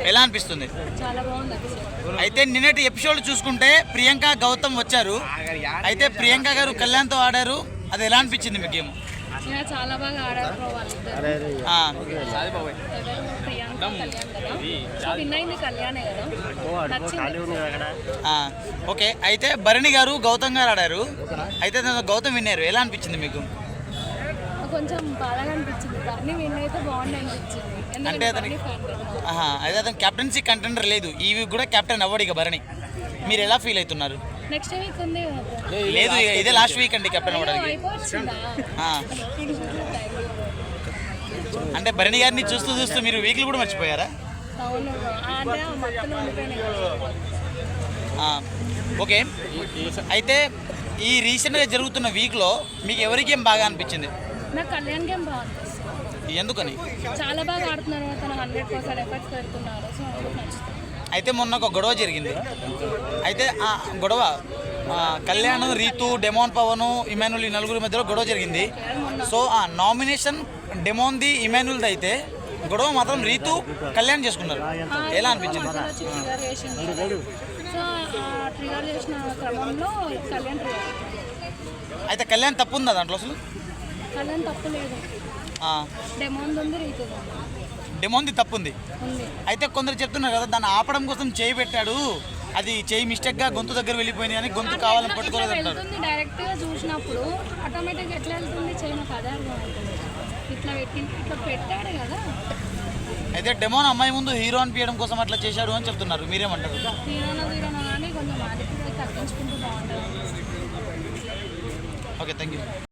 ఎలా అనిపిస్తుంది? అయితే నిన్నటి ఎపిసోడ్ చూసుకుంటే ప్రియాంక గౌతమ్ వచ్చారు. అయితే ప్రియాంక గారు కళ్యాణ్తో ఆడారు. అది ఎలా అనిపించింది మీకు? గేమ్ చాలా బాగా ఆడారు. ఓకే. అయితే భరణి గారు గౌతమ్ గారు ఆడారు. అయితే గౌతమ్ విన్నారు. ఎలా అనిపించింది మీకు? కొంచెం బాధగా అనిపించింది. భరణి విన్ అయితే బాగుంది అనిపించింది. అంటే అయితే అతను కెప్టెన్సీ కంటెండర్ లేదు. ఈ వీక్ కూడా కెప్టెన్ అవ్వడు ఇక భరణి. మీరు ఎలా ఫీల్ అవుతున్నారు? నెక్స్ట్ వీక్ ఉంది లేదు, ఇదే లాస్ట్ వీక్ అండి కెప్టెన్ అవ్వడానికి. అంటే భరణి గారిని చూస్తూ చూస్తూ మీరు వీక్లు కూడా మర్చిపోయారా? ఓకే. అయితే ఈ రీసెంట్గా జరుగుతున్న వీక్లో మీకు ఎవరి గేమ్ బాగా అనిపించింది? నాకు కళ్యాణ్ గేమ్ బాగా అనిపిస్తుంది. ఎందుకని? చాలా బాగా ఆడుతున్నారు. తను 100% ఎఫర్ట్స్ పెడుతున్నారు. సో నచ్చుతుంది. అయితే మొన్న ఒక గొడవ జరిగింది. అయితే ఆ గొడవ కళ్యాణ్, రీతు, డెమోన్, పవన్, ఇమాన్యుల్ ఈ నలుగురి మధ్యలో గొడవ జరిగింది. సో ఆ నామినేషన్ డెమోన్ది, ఇమాన్యుల్ది అయితే గొడవ మాత్రం రీతు కళ్యాణ్ చేసుకున్నారు. ఎలా అనిపించింది? సో ట్రిగర్ చేసిన క్రమంలో కళ్యాణ్ అయితే కళ్యాణ్ తప్పు ఉందా దాంట్లో? అసలు కళ్యాణ్ తప్పు లేదు. డెమోన్ది తప్పు ఉంది. అయితే కొందరు చెప్తున్నారు కదా దాన్ని ఆపడం కోసం చేయి పెట్టాడు, అది చేయి మిస్టేక్గా గొంతు దగ్గర వెళ్ళిపోయింది అని, గొంతు కావాలని పట్టుకోలేదు అంటారు. డైరెక్ట్గా చూసినప్పుడు ఆటోమేటిక్గా ఎట్లా వెళ్తుంది చేయి? నాకు అదే ఇట్లా పెట్టాడు కదా. అయితే డెమోన్ అమ్మాయి ముందు హీరో అనిపించడం కోసం అట్లా చేశాడు అని చెప్తున్నారు. మీరేమంటారు? హీరోనా కానీ కొంచెం తగ్గించుకుంటూ బాగుంటుంది. Okay, thank you.